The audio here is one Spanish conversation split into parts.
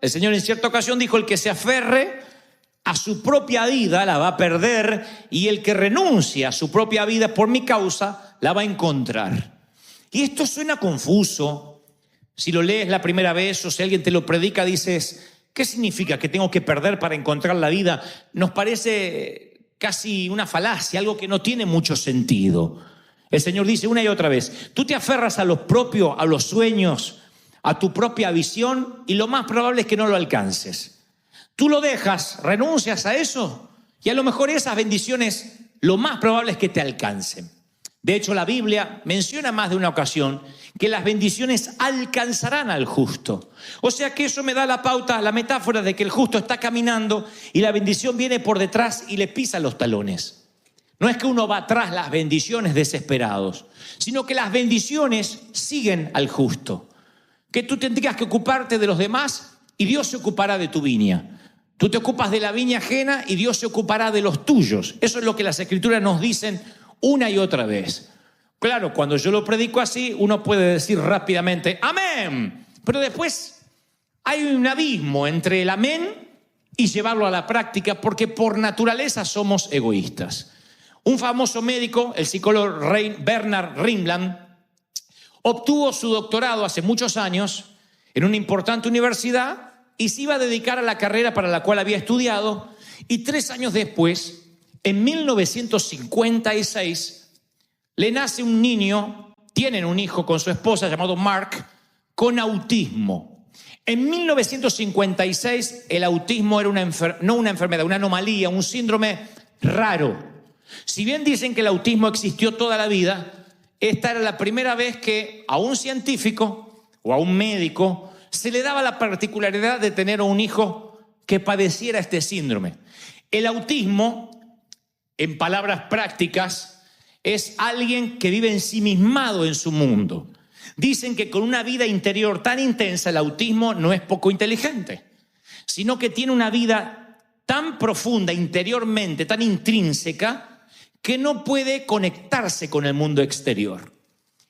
el Señor en cierta ocasión dijo: el que se aferre a su propia vida la va a perder, y el que renuncia a su propia vida por mi causa la va a encontrar. Y esto suena confuso. Si lo lees la primera vez o si alguien te lo predica, dices: ¿qué significa que tengo que perder para encontrar la vida? Nos parece casi una falacia, algo que no tiene mucho sentido. El Señor dice una y otra vez: tú te aferras a lo propio, a los sueños, a tu propia visión, y lo más probable es que no lo alcances. Tú lo dejas, renuncias a eso, y a lo mejor esas bendiciones lo más probable es que te alcancen. De hecho, la Biblia menciona más de una ocasión que las bendiciones alcanzarán al justo. O sea que eso me da la pauta, la metáfora de que el justo está caminando y la bendición viene por detrás y le pisa los talones. No es que uno va tras las bendiciones desesperados, sino que las bendiciones siguen al justo. Que tú tendrías que ocuparte de los demás y Dios se ocupará de tu viña. Tú te ocupas de la viña ajena y Dios se ocupará de los tuyos. Eso es lo que las Escrituras nos dicen una y otra vez. Claro, cuando yo lo predico así, uno puede decir rápidamente amén, pero después hay un abismo entre el amén y llevarlo a la práctica, porque por naturaleza somos egoístas. Un famoso médico, el psicólogo Bernard Rimland, obtuvo su doctorado hace muchos años en una importante universidad y se iba a dedicar a la carrera para la cual había estudiado, y 3 años después, en 1956, le nace un niño, tienen un hijo con su esposa llamado Mark, con autismo. En 1956 el autismo era no una enfermedad, una anomalía, un síndrome raro. Si bien dicen que el autismo existió toda la vida, esta era la primera vez que a un científico o a un médico se le daba la particularidad de tener un hijo que padeciera este síndrome. El autismo, en palabras prácticas, es alguien que vive ensimismado en su mundo. Dicen que con una vida interior tan intensa, el autismo no es poco inteligente, sino que tiene una vida tan profunda interiormente, tan intrínseca, que no puede conectarse con el mundo exterior.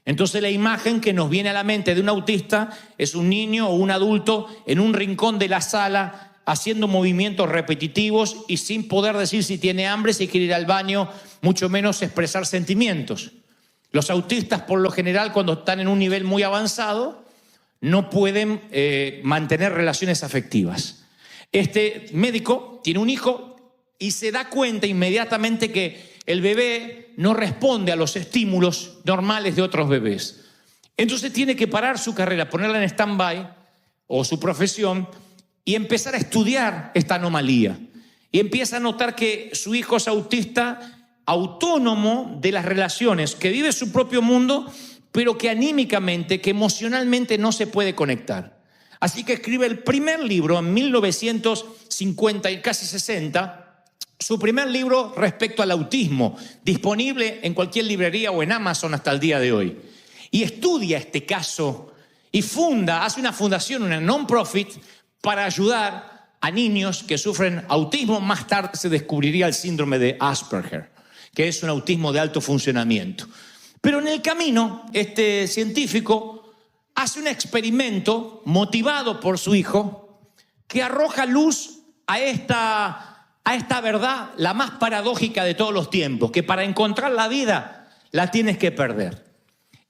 Entonces la imagen que nos viene a la mente de un autista es un niño o un adulto en un rincón de la sala haciendo movimientos repetitivos y sin poder decir si tiene hambre, si quiere ir al baño, mucho menos expresar sentimientos. Los autistas, por lo general, cuando están en un nivel muy avanzado, no pueden mantener relaciones afectivas. Este médico tiene un hijo y se da cuenta inmediatamente que el bebé no responde a los estímulos normales de otros bebés. Entonces tiene que parar su carrera, ponerla en stand-by o su profesión y empezar a estudiar esta anomalía. Y empieza a notar que su hijo es autista, autónomo de las relaciones, que vive su propio mundo, pero que anímicamente, que emocionalmente no se puede conectar. Así que escribe el primer libro en 1950 y casi 60, su primer libro respecto al autismo, disponible en cualquier librería o en Amazon hasta el día de hoy. Y estudia este caso y hace una fundación, una non-profit, para ayudar a niños que sufren autismo. Más tarde se descubriría el síndrome de Asperger, que es un autismo de alto funcionamiento. Pero en el camino, este científico hace un experimento motivado por su hijo que arroja luz a esta verdad, la más paradójica de todos los tiempos, que para encontrar la vida la tienes que perder.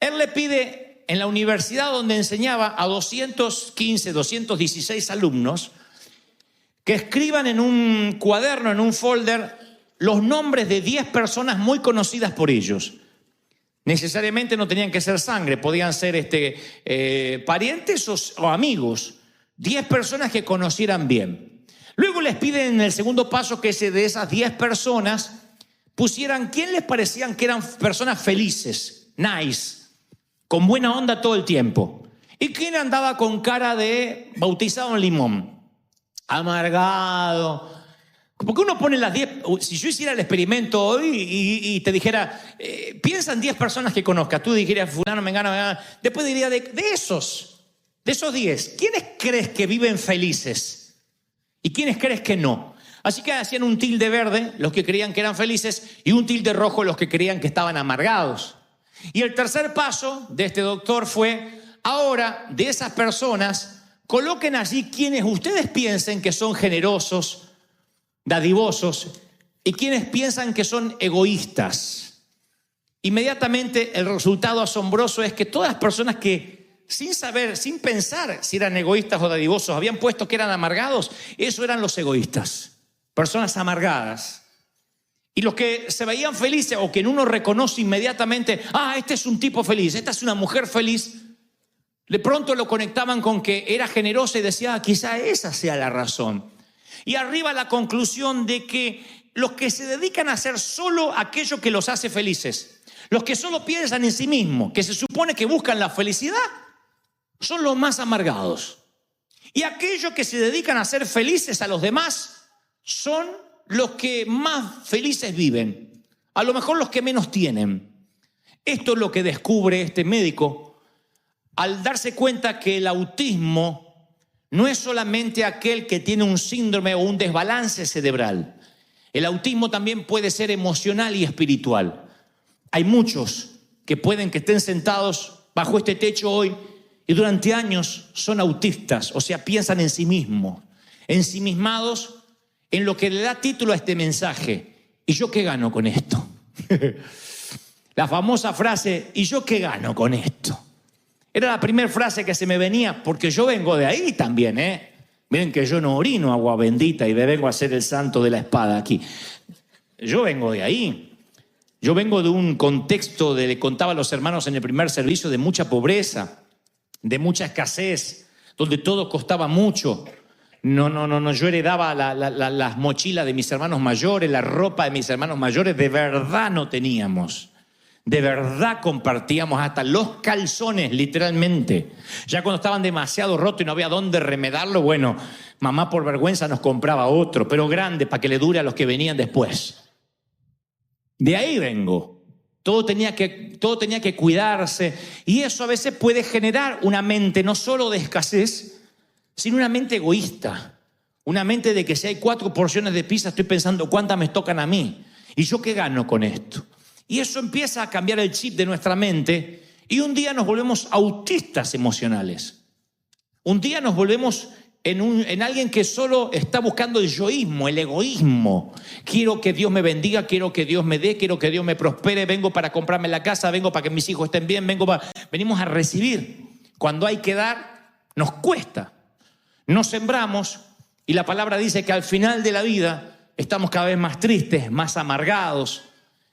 Él le pide en la universidad donde enseñaba a 215, 216 alumnos que escriban en un cuaderno, en un folder, los nombres de 10 personas muy conocidas por ellos. Necesariamente no tenían que ser sangre, podían ser parientes o amigos. 10 personas que conocieran bien. Luego les piden en el segundo paso que de esas 10 personas pusieran quién les parecían que eran personas felices, nice, con buena onda todo el tiempo. Y quién andaba con cara de bautizado en limón, amargado. Porque uno pone las 10, si yo hiciera el experimento hoy y te dijera, piensa en 10 personas que conozcas, tú dijeras fulano, mengano, después diría de esos 10, ¿quiénes crees que viven felices? ¿Y quiénes crees que no? Así que hacían un tilde verde los que creían que eran felices y un tilde rojo los que creían que estaban amargados. Y el tercer paso de este doctor fue, ahora de esas personas coloquen allí quienes ustedes piensen que son generosos, dadivosos, y quienes piensan que son egoístas. Inmediatamente el resultado asombroso es que todas las personas que sin saber, sin pensar si eran egoístas o dadivosos, habían puesto que eran amargados, esos eran los egoístas, personas amargadas. Y los que se veían felices o que en uno reconoce inmediatamente, este es un tipo feliz, esta es una mujer feliz, de pronto lo conectaban con que era generosa y decía, quizá esa sea la razón. Y arriba la conclusión de que los que se dedican a hacer solo aquello que los hace felices, los que solo piensan en sí mismos, que se supone que buscan la felicidad, son los más amargados. Y aquellos que se dedican a ser felices a los demás son los que más felices viven, a lo mejor los que menos tienen. Esto es lo que descubre este médico al darse cuenta que el autismo no es solamente aquel que tiene un síndrome o un desbalance cerebral. El autismo también puede ser emocional y espiritual. Hay muchos que pueden que estén sentados bajo este techo hoy y durante años son autistas, o sea, piensan en sí mismos, ensimismados en lo que le da título a este mensaje. ¿Y yo qué gano con esto? La famosa frase, ¿y yo qué gano con esto? Era la primera frase que se me venía, porque yo vengo de ahí también, ¿eh? Miren que yo no orino agua bendita y me vengo a hacer el santo de la espada aquí. Yo vengo de ahí. Yo vengo de un contexto, le contaba a los hermanos en el primer servicio, de mucha pobreza, de mucha escasez, donde todo costaba mucho. No, yo heredaba las mochilas de mis hermanos mayores, la ropa de mis hermanos mayores, de verdad no teníamos. De verdad compartíamos hasta los calzones, literalmente. Ya cuando estaban demasiado rotos y no había dónde remedarlo, bueno, mamá por vergüenza nos compraba otro, pero grande, para que le dure a los que venían después. De ahí vengo. Todo tenía que cuidarse. Y eso a veces puede generar una mente no solo de escasez, sino una mente egoísta. Una mente de que si hay 4 porciones de pizza, estoy pensando cuántas me tocan a mí. ¿Y yo qué gano con esto? Y eso empieza a cambiar el chip de nuestra mente y un día nos volvemos autistas emocionales. Un día nos volvemos en alguien que solo está buscando el yoísmo, el egoísmo. Quiero que Dios me bendiga, quiero que Dios me dé, quiero que Dios me prospere, vengo para comprarme la casa, vengo para que mis hijos estén bien, venimos a recibir. Cuando hay que dar, nos cuesta. Nos sembramos y la palabra dice que al final de la vida estamos cada vez más tristes, más amargados.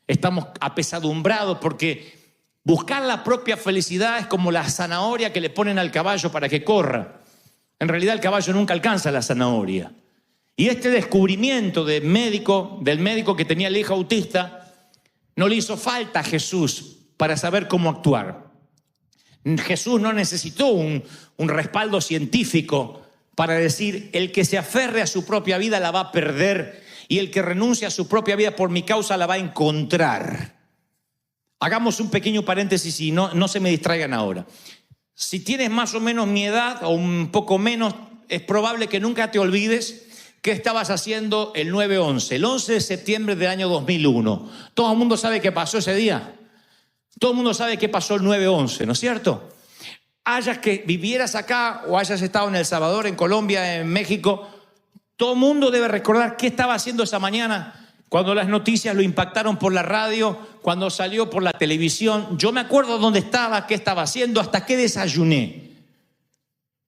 Estamos apesadumbrados porque buscar la propia felicidad es como la zanahoria que le ponen al caballo para que corra. En realidad el caballo nunca alcanza la zanahoria. Y este descubrimiento del médico que tenía el hijo autista no le hizo falta a Jesús para saber cómo actuar. Jesús no necesitó un respaldo científico para decir, el que se aferre a su propia vida la va a perder y el que renuncia a su propia vida por mi causa la va a encontrar. Hagamos un pequeño paréntesis y no se me distraigan ahora. Si tienes más o menos mi edad o un poco menos, es probable que nunca te olvides qué estabas haciendo el 9/11, el 11 de septiembre del año 2001. Todo el mundo sabe qué pasó ese día. Todo el mundo sabe qué pasó el 9/11, ¿no es cierto? Hayas que vivieras acá o hayas estado en El Salvador, en Colombia, en México, todo el mundo debe recordar qué estaba haciendo esa mañana cuando las noticias lo impactaron por la radio, cuando salió por la televisión. Yo me acuerdo dónde estaba, qué estaba haciendo, hasta qué desayuné.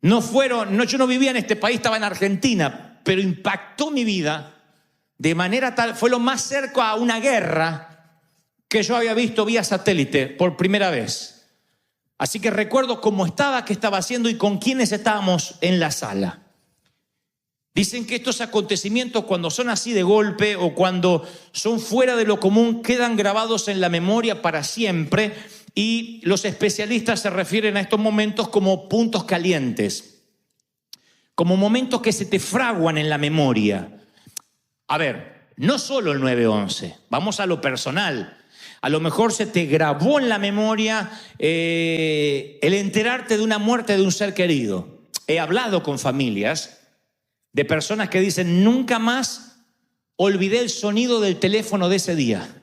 Yo no vivía en este país, estaba en Argentina, pero impactó mi vida de manera tal, fue lo más cerca a una guerra que yo había visto vía satélite por primera vez. Así que recuerdo cómo estaba, qué estaba haciendo y con quiénes estábamos en la sala. Dicen que estos acontecimientos, cuando son así de golpe o cuando son fuera de lo común, quedan grabados en la memoria para siempre, y los especialistas se refieren a estos momentos como puntos calientes, como momentos que se te fraguan en la memoria. A ver, no solo el 9/11, vamos a lo personal. A lo mejor se te grabó en la memoria el enterarte de una muerte de un ser querido. He hablado con familias de personas que dicen, nunca más olvidé el sonido del teléfono de ese día.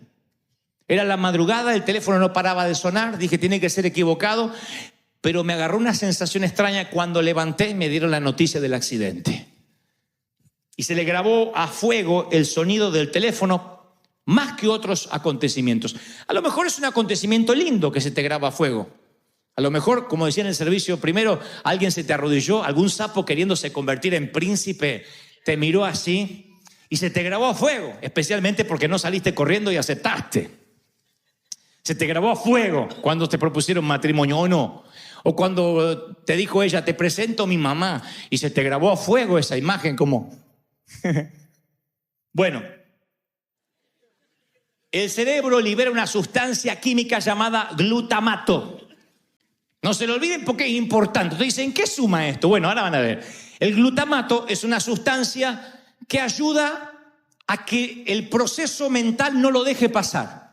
Era la madrugada, el teléfono no paraba de sonar, dije, tiene que ser equivocado. pero me agarró una sensación extraña cuando levanté y me dieron la noticia del accidente. Y se le grabó a fuego el sonido del teléfono más que otros acontecimientos. A lo mejor es un acontecimiento lindo que se te graba a fuego. A lo mejor, como decía en el servicio primero, alguien se te arrodilló, algún sapo queriéndose convertir en príncipe te miró así y se te grabó a fuego, especialmente porque no saliste corriendo y aceptaste. Se te grabó a fuego cuando te propusieron matrimonio o no. O cuando te dijo ella, te presento a mi mamá, y se te grabó a fuego esa imagen como... Bueno, el cerebro libera una sustancia química llamada glutamato. No se lo olviden porque es importante. Entonces dicen, ¿qué suma esto? Bueno, ahora van a ver. El glutamato es una sustancia que ayuda a que el proceso mental no lo deje pasar.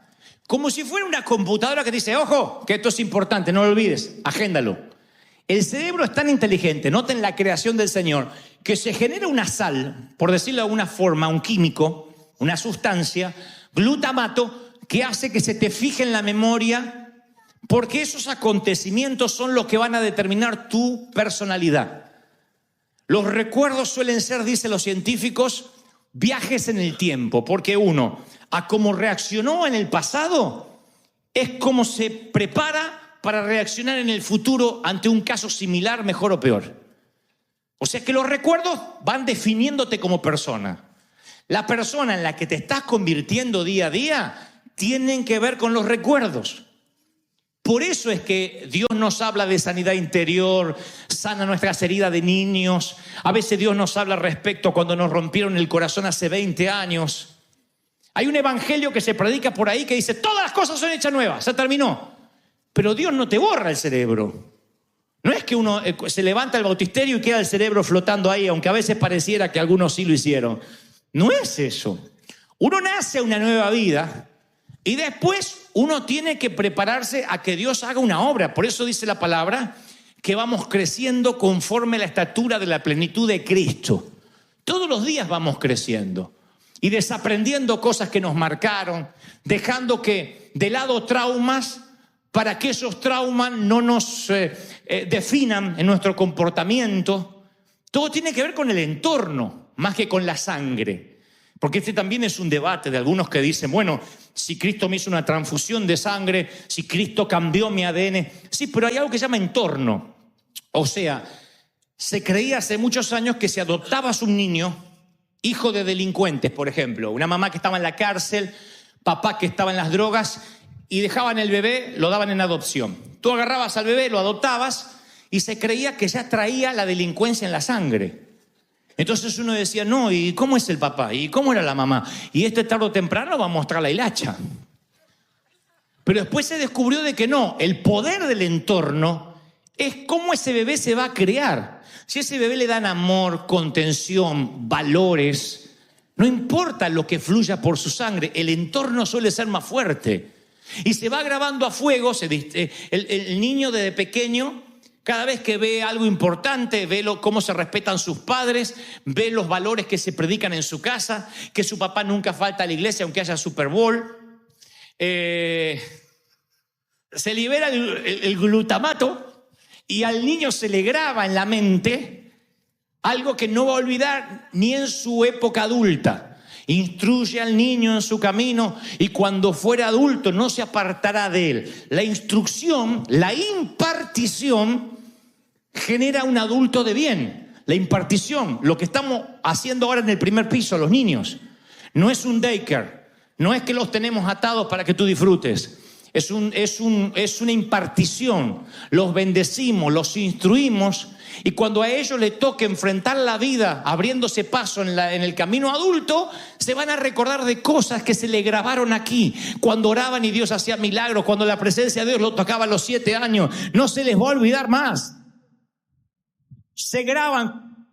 Como si fuera una computadora que dice, ojo, que esto es importante, no lo olvides, agéndalo. El cerebro es tan inteligente, noten la creación del Señor, que se genera una sal, por decirlo de alguna forma, un químico, una sustancia, glutamato, que hace que se te fije en la memoria, porque esos acontecimientos son los que van a determinar tu personalidad. Los recuerdos suelen ser, dicen los científicos, viajes en el tiempo, porque uno, a cómo reaccionó en el pasado, es como se prepara para reaccionar en el futuro ante un caso similar, mejor o peor. O sea que los recuerdos van definiéndote como persona. La persona en la que te estás convirtiendo día a día tienen que ver con los recuerdos. Por eso es que Dios nos habla de sanidad interior, sana nuestras heridas de niños. A veces Dios nos habla respecto cuando nos rompieron el corazón hace 20 años. Hay un evangelio que se predica por ahí que dice, todas las cosas son hechas nuevas, se terminó. Pero Dios no te borra el cerebro. No es que uno se levanta el bautisterio y queda el cerebro flotando ahí, aunque a veces pareciera que algunos sí lo hicieron. No es eso. Uno nace a una nueva vida y después uno tiene que prepararse a que Dios haga una obra. Por eso dice la palabra que vamos creciendo conforme a la estatura de la plenitud de Cristo. Todos los días vamos creciendo y desaprendiendo cosas que nos marcaron, dejando que de lado traumas para que esos traumas no nos definan en nuestro comportamiento. Todo tiene que ver con el entorno, más que con la sangre. Porque este también es un debate de algunos que dicen, bueno, si Cristo me hizo una transfusión de sangre, si Cristo cambió mi ADN. Sí, pero hay algo que se llama entorno. O sea, se creía hace muchos años que si adoptabas un niño, hijo de delincuentes, por ejemplo, una mamá que estaba en la cárcel, papá que estaba en las drogas, y dejaban el bebé, lo daban en adopción. Tú agarrabas al bebé, lo adoptabas, y se creía que ya traía la delincuencia en la sangre. Entonces uno decía, no, ¿y cómo es el papá? ¿Y cómo era la mamá? Y tarde o temprano va a mostrar la hilacha. Pero después se descubrió de que no, el poder del entorno es cómo ese bebé se va a crear. Si a ese bebé le dan amor, contención, valores, no importa lo que fluya por su sangre, el entorno suele ser más fuerte. Y se va grabando a fuego, el niño desde pequeño, cada vez que ve algo importante, ve cómo se respetan sus padres, ve los valores que se predican en su casa, que su papá nunca falta a la iglesia aunque haya Super Bowl. Se libera el glutamato y al niño se le graba en la mente algo que no va a olvidar ni en su época adulta. Instruye al niño en su camino y cuando fuera adulto no se apartará de él. La instrucción, la impartición genera un adulto de bien. La impartición, lo que estamos haciendo ahora en el primer piso, los niños, no es un daycare, no es que los tenemos atados para que tú disfrutes. Es una impartición. Los bendecimos, los instruimos y cuando a ellos les toque enfrentar la vida abriéndose paso en el camino adulto, se van a recordar de cosas que se le grabaron aquí. Cuando oraban y Dios hacía milagros, cuando la presencia de Dios lo tocaba a los 7 años, no se les va a olvidar más. Se graban.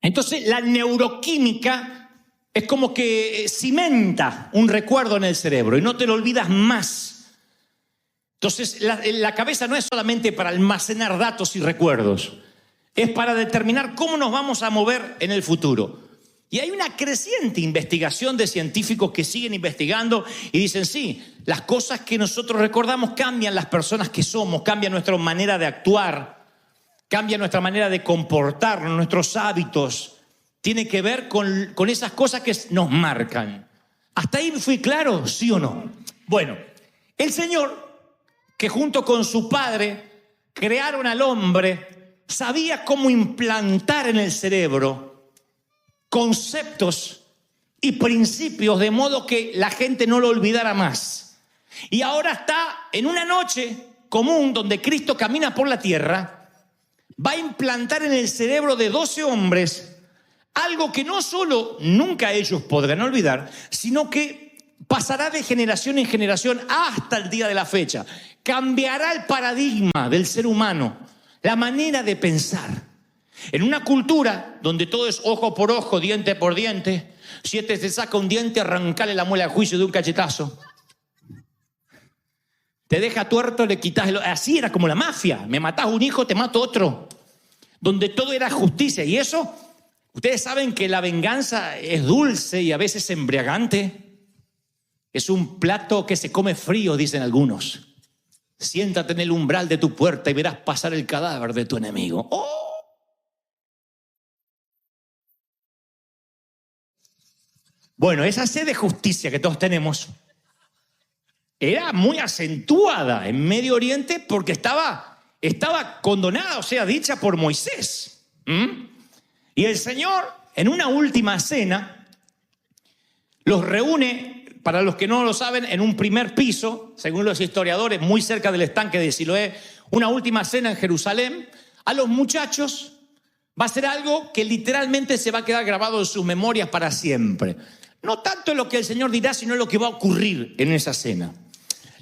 Entonces la neuroquímica es como que cimenta un recuerdo en el cerebro y no te lo olvidas más. Entonces, la cabeza no es solamente para almacenar datos y recuerdos, es para determinar cómo nos vamos a mover en el futuro. Y hay una creciente investigación de científicos que siguen investigando y dicen, sí, las cosas que nosotros recordamos cambian las personas que somos, cambian nuestra manera de actuar, cambia nuestra manera de comportarnos, nuestros hábitos. Tiene que ver con esas cosas que nos marcan. ¿Hasta ahí fui claro? ¿Sí o no? Bueno, el Señor, que junto con su Padre crearon al hombre, sabía cómo implantar en el cerebro conceptos y principios de modo que la gente no lo olvidara más. Y ahora está en una noche común donde Cristo camina por la tierra, va a implantar en el cerebro de 12 hombres algo que no solo nunca ellos podrán olvidar, sino que pasará de generación en generación hasta el día de la fecha. Cambiará el paradigma del ser humano, la manera de pensar. En una cultura donde todo es ojo por ojo, diente por diente, si este te saca un diente, arrancale la muela al juicio de un cachetazo. Te deja tuerto, le quitas el... Así era como la mafia. Me matás un hijo, te mato otro. Donde todo era justicia. Y eso, ustedes saben que la venganza es dulce y a veces embriagante. Es un plato que se come frío, dicen algunos. Siéntate en el umbral de tu puerta y verás pasar el cadáver de tu enemigo. ¡Oh! Bueno, esa sed de justicia que todos tenemos era muy acentuada en Medio Oriente porque estaba condonada, o sea, dicha por Moisés. Y el Señor, en una última cena, los reúne, para los que no lo saben, en un primer piso, según los historiadores, muy cerca del estanque de Siloé, una última cena en Jerusalén. A los muchachos va a ser algo que literalmente se va a quedar grabado en sus memorias para siempre. No tanto en lo que el Señor dirá, sino en lo que va a ocurrir en esa cena.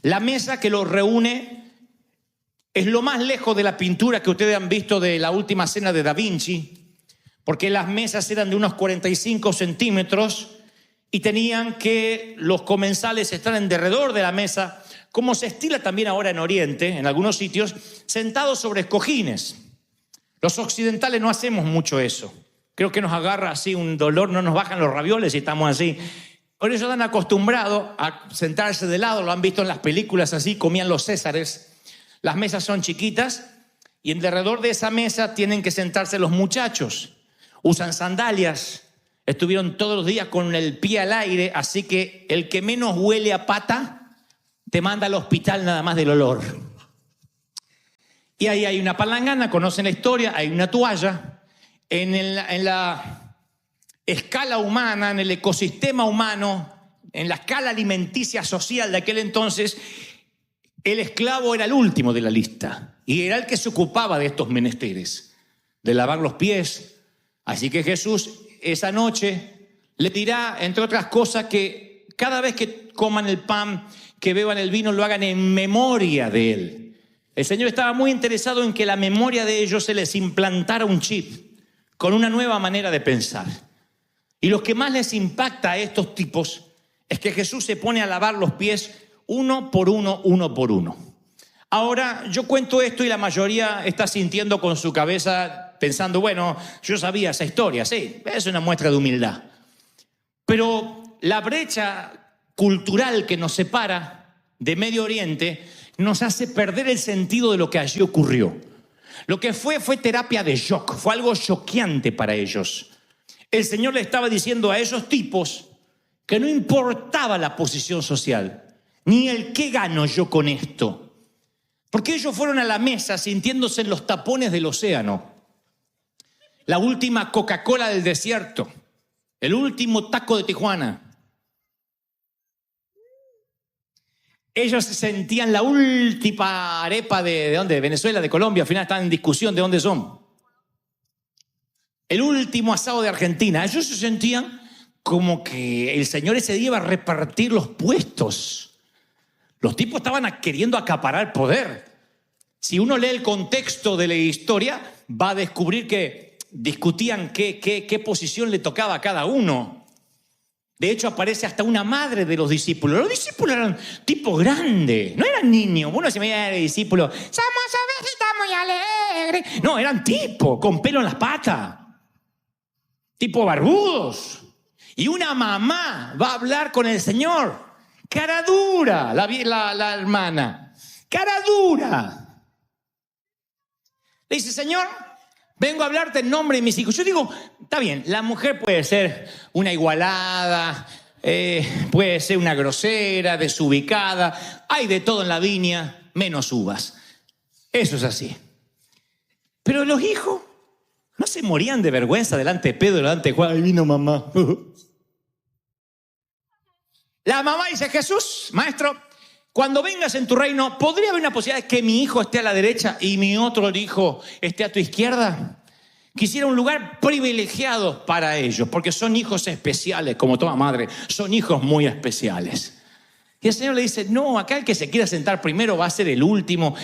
La mesa que los reúne es lo más lejos de la pintura que ustedes han visto de la última cena de Da Vinci, porque las mesas eran de unos 45 centímetros y tenían que los comensales estar en derredor de la mesa, como se estila también ahora en Oriente, en algunos sitios, sentados sobre cojines. Los occidentales no hacemos mucho eso. Creo que nos agarra así un dolor, no nos bajan los ravioles y estamos así. Por eso están acostumbrados a sentarse de lado, lo han visto en las películas así, comían los césares. Las mesas son chiquitas y en derredor de esa mesa tienen que sentarse los muchachos. Usan sandalias, estuvieron todos los días con el pie al aire, así que el que menos huele a pata te manda al hospital nada más del olor. Y ahí hay una palangana, conocen la historia, hay una toalla. En la escala humana, en el ecosistema humano, en la escala alimenticia social de aquel entonces, el esclavo era el último de la lista y era el que se ocupaba de estos menesteres, de lavar los pies. Así que Jesús esa noche le dirá, entre otras cosas, que cada vez que coman el pan, que beban el vino, lo hagan en memoria de Él. El Señor estaba muy interesado en que la memoria de ellos se les implantara un chip con una nueva manera de pensar. Y lo que más les impacta a estos tipos es que Jesús se pone a lavar los pies uno por uno, uno por uno. Ahora, yo cuento esto y la mayoría está sintiendo con su cabeza, pensando, bueno, yo sabía esa historia, sí, es una muestra de humildad. Pero la brecha cultural que nos separa de Medio Oriente nos hace perder el sentido de lo que allí ocurrió. Lo que fue terapia de shock, fue algo choqueante para ellos. El Señor le estaba diciendo a esos tipos que no importaba la posición social, ni el qué gano yo con esto. Porque ellos fueron a la mesa sintiéndose en los tapones del océano. La última Coca-Cola del desierto, el último taco de Tijuana. Ellos se sentían la última arepa ¿de dónde? De Venezuela, de Colombia. Al final están en discusión de dónde son. El último asado de Argentina. Ellos se sentían como que el Señor ese día iba a repartir los puestos. Los tipos estaban queriendo acaparar poder. Si uno lee el contexto de la historia, va a descubrir que discutían qué posición le tocaba a cada uno. De hecho, aparece hasta una madre de los discípulos. Los discípulos eran tipos grandes, no eran niños. Uno se veía de discípulos, somos ovejitas muy alegres. No, eran tipos con pelo en las patas. tipo barbudos. Y una mamá va a hablar con el Señor. Cara dura, la hermana. Cara dura. Le dice, Señor, vengo a hablarte en nombre de mis hijos. Yo digo, está bien, la mujer puede ser una igualada, puede ser una grosera, desubicada. Hay de todo en la viña, menos uvas. Eso es así. Pero los hijos no se morían de vergüenza delante de Pedro, delante de Juan. Ahí vino mamá. La mamá dice, Jesús, maestro, cuando vengas en tu reino, ¿podría haber una posibilidad de que mi hijo esté a la derecha y mi otro hijo esté a tu izquierda? Quisiera un lugar privilegiado para ellos, porque son hijos especiales, como toda madre, son hijos muy especiales. Y el Señor le dice, no, acá el que se quiera sentar primero va a ser el último.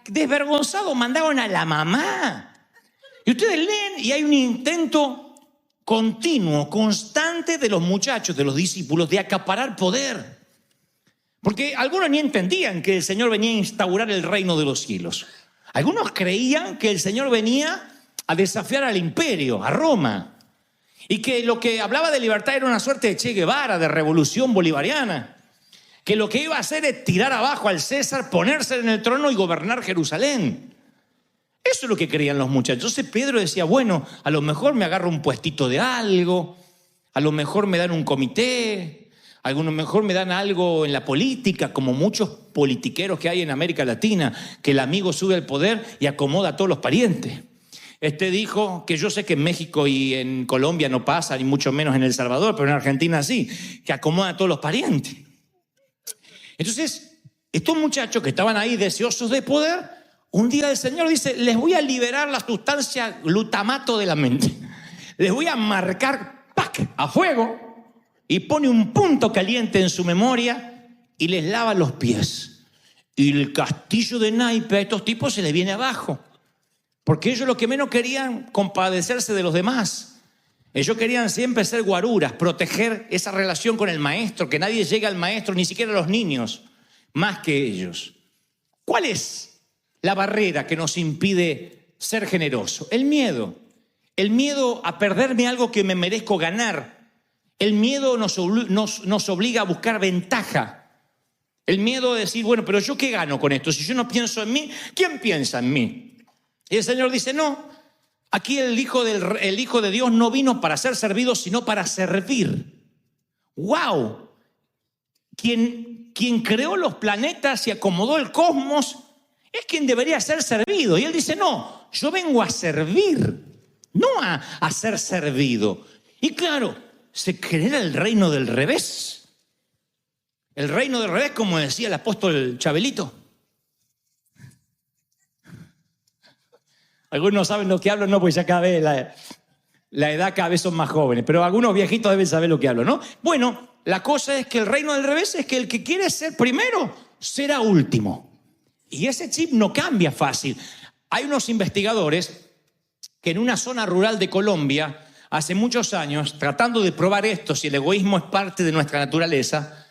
Desvergonzado mandaron a la mamá. Y ustedes leen y hay un intento continuo, constante de los muchachos, de los discípulos, de acaparar poder. Porque algunos ni entendían que el Señor venía a instaurar el reino de los cielos. Algunos creían que el Señor venía a desafiar al imperio, a Roma. Y que lo que hablaba de libertad era una suerte de Che Guevara, de revolución bolivariana. Que lo que iba a hacer es tirar abajo al César, ponerse en el trono y gobernar Jerusalén. Eso es lo que creían los muchachos. Entonces Pedro decía, bueno, a lo mejor me agarro un puestito de algo, a lo mejor me dan un comité, a lo mejor me dan algo en la política, como muchos politiqueros que hay en América Latina, que el amigo sube al poder y acomoda a todos los parientes. Este dijo que yo sé que en México y en Colombia no pasa, ni mucho menos en El Salvador, pero en Argentina sí, que acomoda a todos los parientes. Entonces, estos muchachos que estaban ahí deseosos de poder, un día el Señor dice, les voy a liberar la sustancia glutamato de la mente. Les voy a marcar ¡pac! A fuego y pone un punto caliente en su memoria y les lava los pies. Y el castillo de naipe a estos tipos se les viene abajo. Porque ellos lo que menos querían compadecerse de los demás. Ellos querían siempre ser guaruras, proteger esa relación con el maestro, que nadie llegue al maestro, ni siquiera los niños, más que ellos. ¿Cuál es la barrera que nos impide ser generoso? El miedo. El miedo a perderme algo que me merezco ganar. El miedo nos obliga a buscar ventaja. El miedo de decir, bueno, pero ¿yo qué gano con esto? Si yo no pienso en mí, ¿quién piensa en mí? Y el Señor dice, no, aquí el Hijo de Dios no vino para ser servido, sino para servir. ¡Wow! Quien creó los planetas y acomodó el cosmos es quien debería ser servido. Y Él dice, no, yo vengo a servir, no a ser servido. Y claro, se genera el reino del revés. El reino del revés, como decía el apóstol Chabelito. Algunos saben lo que hablo, no, pues ya cada vez la edad cada vez son más jóvenes, pero algunos viejitos deben saber lo que hablo, ¿no? Bueno, la cosa es que el reino del revés es que el que quiere ser primero será último. Y ese chip no cambia fácil. Hay unos investigadores que en una zona rural de Colombia, hace muchos años, tratando de probar esto, si el egoísmo es parte de nuestra naturaleza,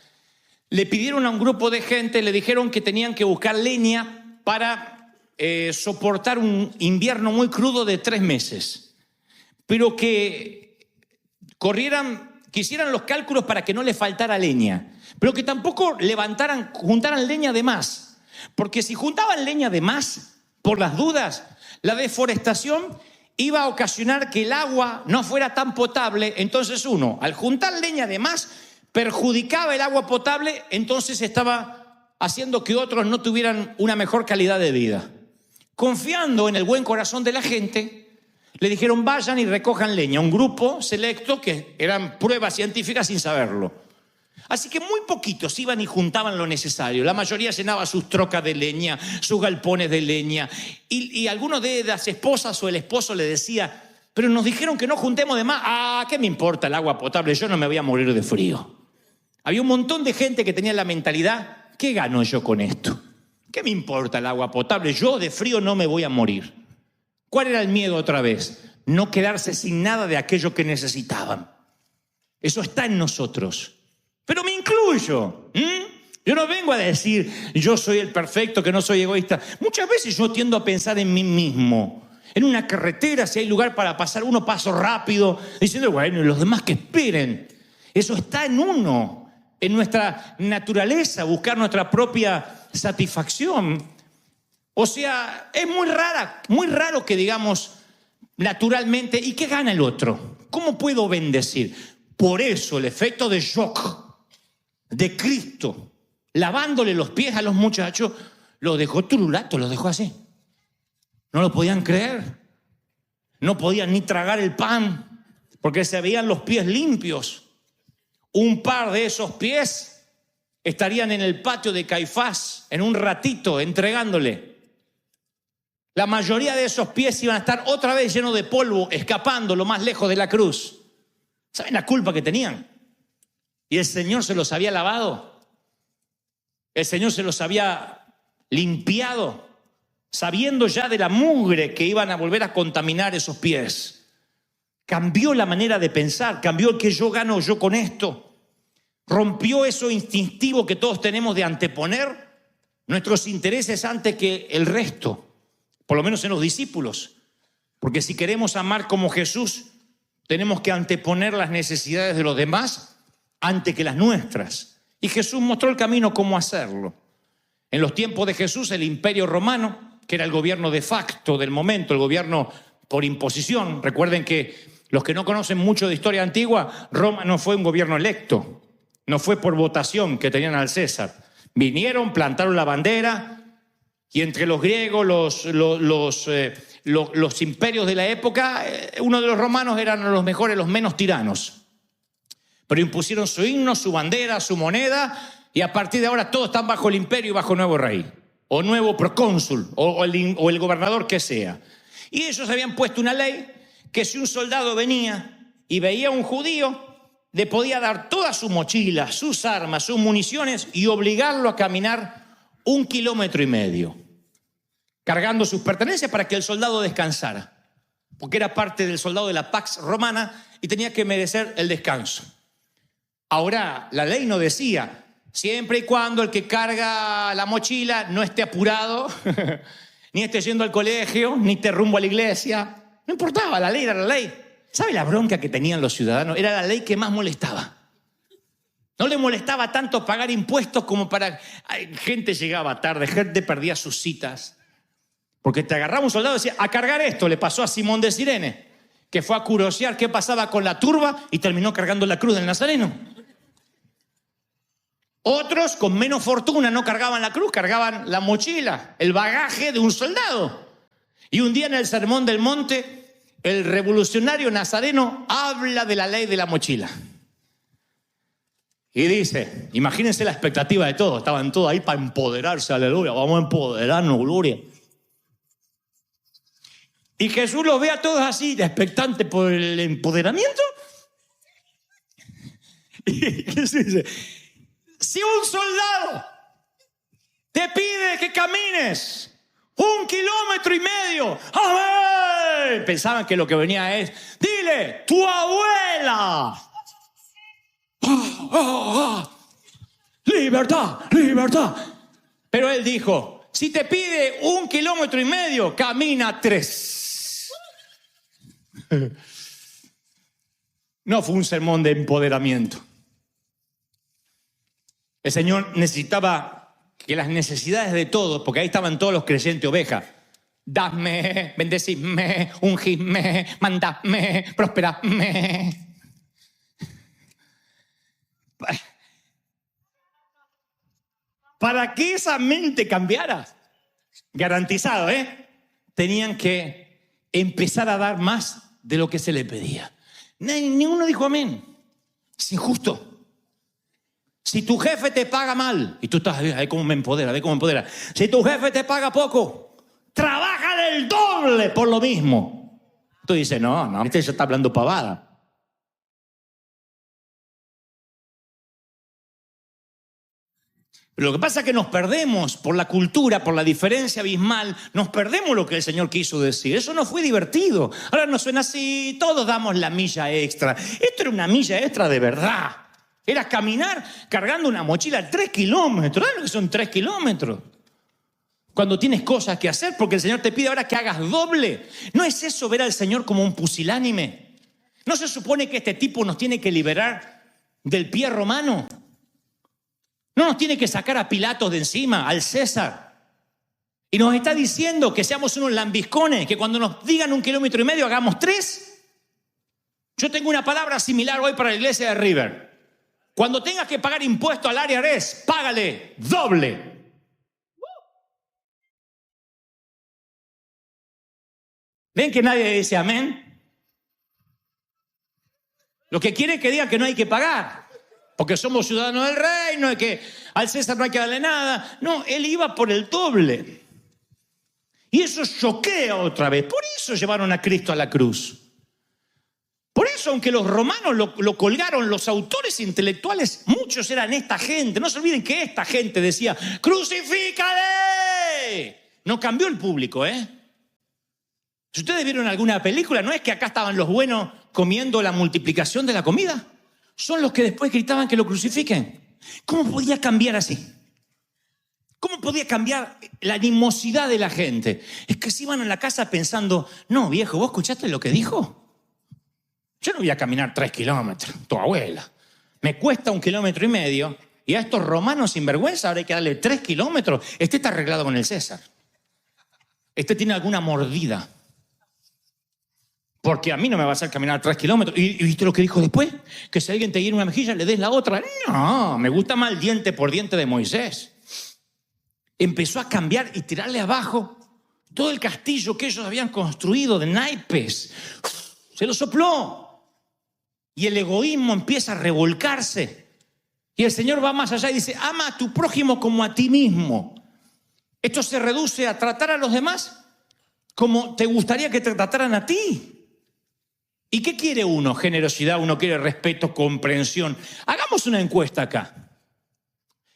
le pidieron a un grupo de gente, le dijeron que tenían que buscar leña para soportar un invierno muy crudo de 3 meses, pero que quisieran los cálculos para que no les faltara leña, pero que tampoco juntaran leña de más, porque si juntaban leña de más, por las dudas, la deforestación iba a ocasionar que el agua no fuera tan potable. Entonces al juntar leña de más, perjudicaba el agua potable, entonces estaba haciendo que otros no tuvieran una mejor calidad de vida. Confiando en el buen corazón de la gente, le dijeron vayan y recojan leña. Un grupo selecto que eran pruebas científicas sin saberlo. Así que muy poquitos iban y juntaban lo necesario. La mayoría llenaba sus trocas de leña, sus galpones de leña. Y algunos de las esposas o el esposo le decía, pero nos dijeron que no juntemos de más. Ah, ¿qué me importa el agua potable? Yo no me voy a morir de frío. Había un montón de gente que tenía la mentalidad, ¿qué gano yo con esto? ¿Qué me importa el agua potable? Yo de frío no me voy a morir. ¿Cuál era el miedo otra vez? No quedarse sin nada de aquello que necesitaban. Eso está en nosotros. Pero me incluyo. Yo no vengo a decir, yo soy el perfecto, que no soy egoísta. Muchas veces yo tiendo a pensar en mí mismo. en una carretera, si hay lugar para pasar, uno paso rápido, diciendo, bueno, y los demás que esperen. Eso está en uno, en nuestra naturaleza, buscar nuestra propia satisfacción. O sea, es muy raro que digamos naturalmente, ¿y qué gana el otro? ¿Cómo puedo bendecir? Por eso el efecto de shock de Cristo, lavándole los pies a los muchachos, los dejó turulatos, los dejó así. No lo podían creer. No podían ni tragar el pan porque se veían los pies limpios. Un par de esos pies estarían en el patio de Caifás en un ratito entregándole. La mayoría de esos pies iban a estar otra vez llenos de polvo, escapando lo más lejos de la cruz. ¿Saben la culpa que tenían? Y el Señor se los había lavado. El Señor se los había limpiado, sabiendo ya de la mugre que iban a volver a contaminar esos pies. Cambió la manera de pensar, cambió el que yo gano yo con esto. Rompió eso instintivo que todos tenemos de anteponer nuestros intereses antes que el resto, por lo menos en los discípulos. Porque si queremos amar como Jesús, tenemos que anteponer las necesidades de los demás antes que las nuestras. Y Jesús mostró el camino cómo hacerlo. En los tiempos de Jesús, el Imperio Romano, que era el gobierno de facto del momento, el gobierno por imposición. Recuerden que los que no conocen mucho de historia antigua, Roma no fue un gobierno electo, no fue por votación que tenían al César. Vinieron, plantaron la bandera y entre los griegos, los imperios de la época, uno de los romanos eran los mejores, los menos tiranos. Pero impusieron su himno, su bandera, su moneda y a partir de ahora todos están bajo el imperio y bajo nuevo rey o nuevo procónsul o el gobernador que sea. Y ellos habían puesto una ley que si un soldado venía y veía a un judío, le podía dar toda su mochila, sus armas, sus municiones y obligarlo a caminar 1,5 kilómetros, cargando sus pertenencias para que el soldado descansara, porque era parte del soldado de la Pax Romana y tenía que merecer el descanso. Ahora, la ley no decía, siempre y cuando el que carga la mochila no esté apurado, ni esté yendo al colegio, ni esté rumbo a la iglesia. No importaba, la ley era la ley. ¿Sabe la bronca que tenían los ciudadanos? Era la ley que más molestaba. No le molestaba tanto pagar impuestos como para... Gente llegaba tarde, gente perdía sus citas. Porque te agarraba un soldado y decía, a cargar esto. Le pasó a Simón de Cirene, que fue a curiosear qué pasaba con la turba y terminó cargando la cruz del Nazareno. Otros, con menos fortuna, no cargaban la cruz, cargaban la mochila, el bagaje de un soldado. Y un día en el Sermón del Monte, el revolucionario nazareno habla de la ley de la mochila. Y dice, imagínense la expectativa de todos, estaban todos ahí para empoderarse, aleluya, vamos a empoderarnos, gloria. Y Jesús los ve a todos así, expectantes por el empoderamiento. Y Jesús dice, si un soldado te pide que camines 1,5 kilómetros, ¡amén! Pensaban que lo que venía es, dile, tu abuela. Libertad, libertad. Pero él dijo, si te pide 1,5 kilómetros, camina 3. No fue un sermón de empoderamiento. El Señor necesitaba que las necesidades de todos, porque ahí estaban todos los creyentes ovejas, dadme, bendecidme, ungidme, mandadme, prosperadme. Para que esa mente cambiara, garantizado, tenían que empezar a dar más de lo que se le pedía. Ninguno dijo amén. Es injusto. Si tu jefe te paga mal, y tú estás, ve cómo me empodera, ve cómo me empodera. Si tu jefe te paga poco, trabaja del doble por lo mismo. Tú dices, no, este ya está hablando pavada. Pero lo que pasa es que nos perdemos por la cultura, por la diferencia abismal, nos perdemos lo que el Señor quiso decir. Eso no fue divertido. Ahora nos suena así, todos damos la milla extra. Esto era una milla extra de verdad. Era caminar cargando una mochila 3 kilómetros. ¿Sabes lo que son 3 kilómetros? cuando tienes cosas que hacer, porque el Señor te pide ahora que hagas doble. ¿No es eso ver al Señor como un pusilánime? ¿No se supone que este tipo nos tiene que liberar del pie romano? ¿No nos tiene que sacar a Pilatos de encima, al César? Y nos está diciendo que seamos unos lambiscones, que cuando nos digan 1,5 kilómetros hagamos 3. Yo tengo una palabra similar hoy para la iglesia de River. Cuando tengas que pagar impuesto al área IRS, págale doble. ¿Ven que nadie dice amén? Lo que quiere es que diga que no hay que pagar, porque somos ciudadanos del reino, y que al César no hay que darle nada. No, él iba por el doble. Y eso choquea otra vez. Por eso llevaron a Cristo a la cruz. Por eso, aunque los romanos lo colgaron, los autores intelectuales, muchos eran esta gente. No se olviden que esta gente decía, ¡crucifícale! No cambió el público, ¿eh? Si ustedes vieron alguna película, no es que acá estaban los buenos comiendo la multiplicación de la comida. Son los que después gritaban que lo crucifiquen. ¿Cómo podía cambiar así? ¿Cómo podía cambiar la animosidad de la gente? Es que se iban a la casa pensando, no, viejo, ¿vos escuchaste lo que dijo? Yo no voy a caminar 3 kilómetros, tu abuela. Me cuesta 1,5 kilómetros y a estos romanos sinvergüenza ahora hay que darle 3 kilómetros. Este está arreglado con el César. Este tiene alguna mordida. Porque a mí no me va a hacer caminar 3 kilómetros. ¿Y viste lo que dijo después? Que si alguien te hiere una mejilla, le des la otra. No, me gusta más el diente por diente de Moisés. Empezó a cambiar y tirarle abajo todo el castillo que ellos habían construido de naipes. Se lo sopló. Y el egoísmo empieza a revolcarse. Y el Señor va más allá y dice, ama a tu prójimo como a ti mismo. Esto se reduce a tratar a los demás como te gustaría que te trataran a ti. ¿Y qué quiere uno? Generosidad, uno quiere respeto, comprensión. Hagamos una encuesta acá.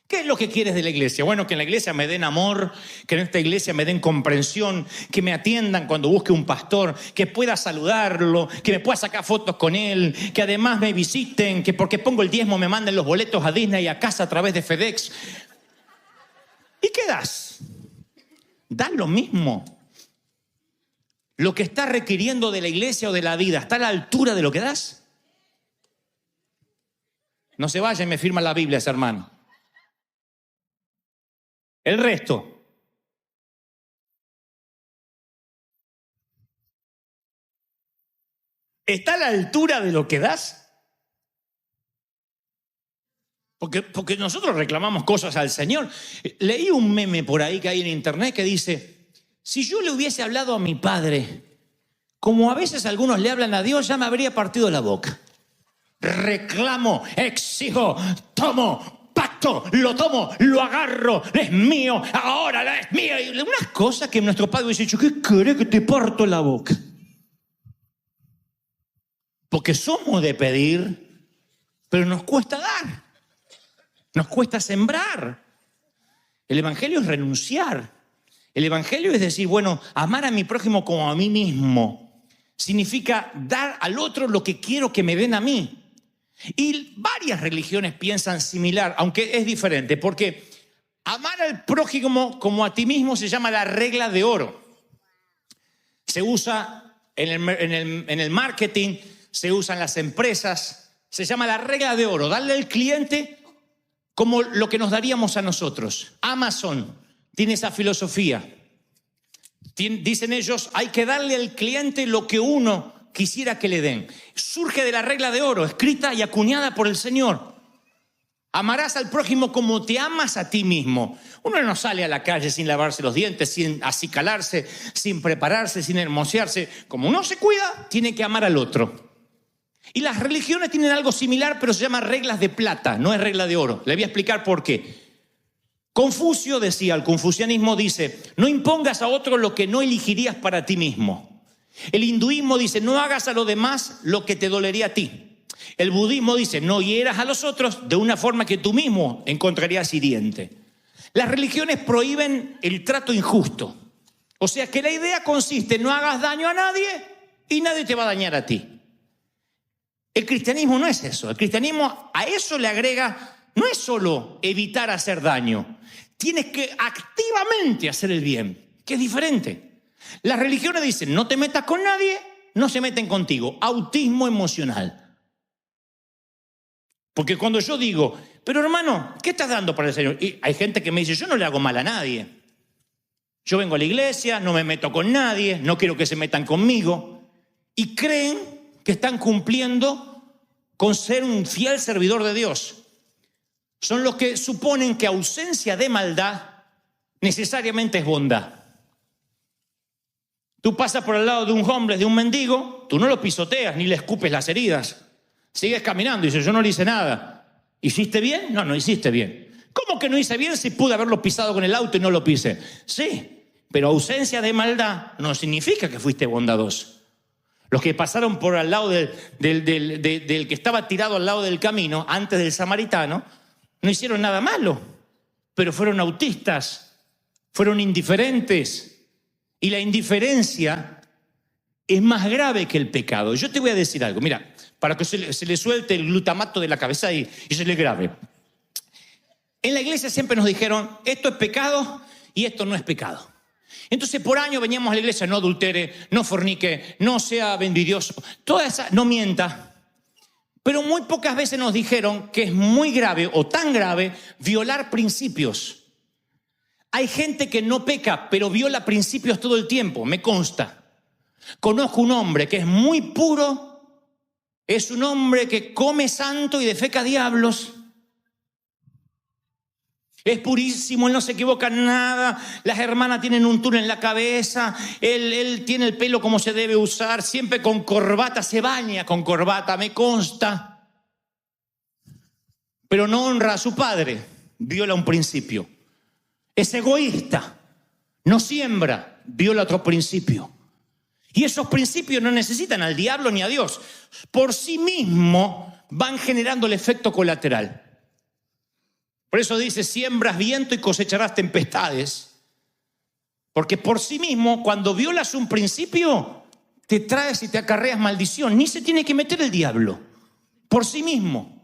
¿Qué es lo que quieres de la iglesia? Bueno, que en la iglesia me den amor, que en esta iglesia me den comprensión, que me atiendan cuando busque un pastor, que pueda saludarlo, que me pueda sacar fotos con él, que además me visiten, que porque pongo el diezmo me manden los boletos a Disney y a casa a través de FedEx. ¿Y qué das? Das lo mismo. Lo que estás requiriendo de la iglesia o de la vida, ¿está a la altura de lo que das? No se vaya y me firma la Biblia ese hermano. El resto. ¿Está a la altura de lo que das? Porque nosotros reclamamos cosas al Señor. Leí un meme por ahí que hay en internet que dice, si yo le hubiese hablado a mi padre, como a veces algunos le hablan a Dios, ya me habría partido la boca. Reclamo, exijo, tomo, pacto, lo tomo, lo agarro, es mío, ahora es mío. Y unas cosas que nuestro padre hubiese dicho, ¿qué querés que te parto la boca? Porque somos de pedir, pero nos cuesta dar. Nos cuesta sembrar. El evangelio es renunciar. El evangelio es decir, bueno, amar a mi prójimo como a mí mismo. Significa dar al otro lo que quiero que me den a mí. Y varias religiones piensan similar, aunque es diferente, porque amar al prójimo como a ti mismo se llama la regla de oro. Se usa en el marketing, se usa en las empresas, se llama la regla de oro, darle al cliente como lo que nos daríamos a nosotros. Amazon tiene esa filosofía. Dicen ellos, hay que darle al cliente lo que uno quisiera que le den. Surge de la regla de oro, escrita y acuñada por el Señor. Amarás al prójimo como te amas a ti mismo. Uno no sale a la calle sin lavarse los dientes, sin acicalarse, sin prepararse, sin hermosearse. Como uno se cuida, tiene que amar al otro. Y las religiones tienen algo similar, pero se llama reglas de plata, no es regla de oro. Le voy a explicar por qué. Confucio decía, el confucianismo dice, no impongas a otro lo que no elegirías para ti mismo. El hinduismo dice, no hagas a los demás lo que te dolería a ti. El budismo dice, no hieras a los otros de una forma que tú mismo encontrarías hiriente. Las religiones prohíben el trato injusto. O sea que la idea consiste en no hagas daño a nadie y nadie te va a dañar a ti. El cristianismo no es eso. El cristianismo a eso le agrega, no es solo evitar hacer daño, Tienes que activamente hacer el bien, que es diferente. Las religiones dicen, no te metas con nadie, no se meten contigo. Autismo emocional. Porque cuando yo digo, pero hermano, ¿qué estás dando para el Señor? Y hay gente que me dice, yo no le hago mal a nadie. Yo vengo a la iglesia, no me meto con nadie, no quiero que se metan conmigo. Y creen que están cumpliendo con ser un fiel servidor de Dios. Son los que suponen que ausencia de maldad necesariamente es bondad. Tú pasas por el lado de un homeless, de un mendigo, tú no lo pisoteas ni le escupes las heridas. Sigues caminando y dices, yo no le hice nada. ¿Hiciste bien? No, no hiciste bien. ¿Cómo que no hice bien si pude haberlo pisado con el auto y no lo pisé? Sí, pero ausencia de maldad no significa que fuiste bondadoso. Los que pasaron por al lado del que estaba tirado al lado del camino, antes del samaritano, no hicieron nada malo, pero fueron autistas, fueron indiferentes. Y la indiferencia es más grave que el pecado. Yo te voy a decir algo, mira, para que se le suelte el glutamato de la cabeza y se le grabe. En la iglesia siempre nos dijeron, esto es pecado y esto no es pecado. Entonces por años veníamos a la iglesia, no adultere, no fornique, no sea envidioso, toda esa, no mienta. Pero muy pocas veces nos dijeron que es muy grave o tan grave violar principios. Hay gente que no peca, pero viola principios todo el tiempo, me consta. Conozco un hombre que es muy puro, es un hombre que come santo y defeca diablos. Es purísimo, él no se equivoca en nada. Las hermanas tienen un túnel en la cabeza. Él tiene el pelo como se debe usar. Siempre con corbata, se baña con corbata, me consta. Pero no honra a su padre. Viola un principio. Es egoísta. No siembra. Viola otro principio. Y esos principios no necesitan al diablo ni a Dios. Por sí mismo van generando el efecto colateral. Por eso dice, siembras viento y cosecharás tempestades. Porque por sí mismo, cuando violas un principio, te traes y te acarreas maldición. Ni se tiene que meter el diablo. Por sí mismo.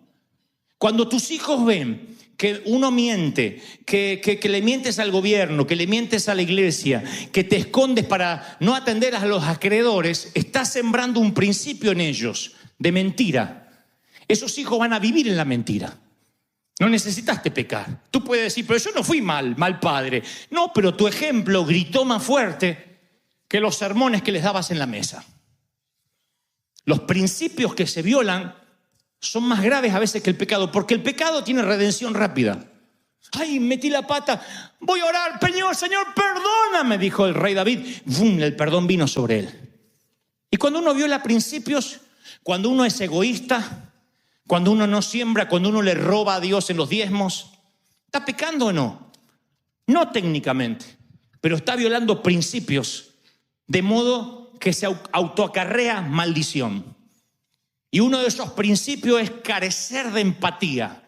Cuando tus hijos ven que uno miente, que le mientes al gobierno, que le mientes a la iglesia, que te escondes para no atender a los acreedores, estás sembrando un principio en ellos de mentira. Esos hijos van a vivir en la mentira. No necesitaste pecar. Tú puedes decir, pero yo no fui mal padre. No, pero tu ejemplo gritó más fuerte que los sermones que les dabas en la mesa. Los principios que se violan son más graves a veces que el pecado, porque el pecado tiene redención rápida. Ay, metí la pata, voy a orar, Señor, perdóname, dijo el rey David. ¡Bum! El perdón vino sobre él. Y cuando uno viola principios, cuando uno es egoísta, cuando uno no siembra, cuando uno le roba a Dios en los diezmos, ¿está pecando o no? No técnicamente, pero está violando principios, de modo que se autoacarrea maldición. Y uno de esos principios es carecer de empatía.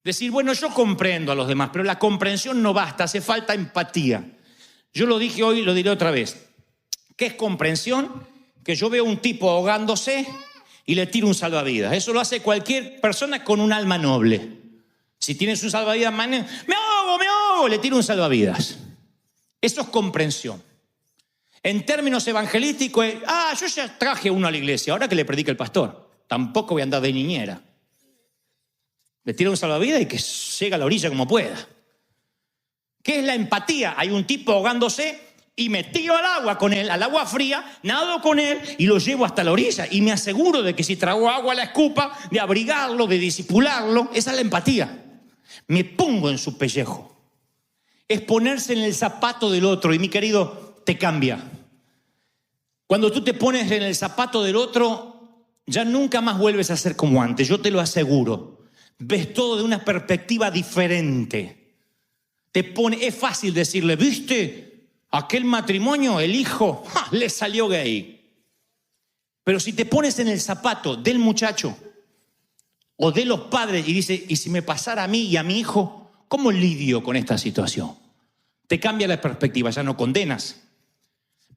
Decir, bueno, yo comprendo a los demás, pero la comprensión no basta, hace falta empatía. Yo lo dije hoy y lo diré otra vez. ¿Qué es comprensión? Que yo veo un tipo ahogándose y le tiro un salvavidas. Eso lo hace cualquier persona con un alma noble. Si tienes un salvavidas, me ahogo, le tiro un salvavidas. Eso es comprensión. En términos evangelísticos, yo ya traje uno a la iglesia, ahora que le predica el pastor. Tampoco voy a andar de niñera. Le tiro un salvavidas y que llegue a la orilla como pueda. ¿Qué es la empatía? Hay un tipo ahogándose y me tiro al agua con él, al agua fría, nado con él y lo llevo hasta la orilla. Y me aseguro de que si trago agua la escupa, de abrigarlo, de disipularlo. Esa es la empatía. Me pongo en su pellejo. Es ponerse en el zapato del otro. Y mi querido, te cambia. Cuando tú te pones en el zapato del otro, ya nunca más vuelves a ser como antes. Yo te lo aseguro. Ves todo de una perspectiva diferente. Es fácil decirle, ¿viste? Aquel matrimonio, el hijo, le salió gay. Pero si te pones en el zapato del muchacho o de los padres y dices, ¿y si me pasara a mí y a mi hijo? ¿Cómo lidio con esta situación? Te cambia la perspectiva, ya no condenas.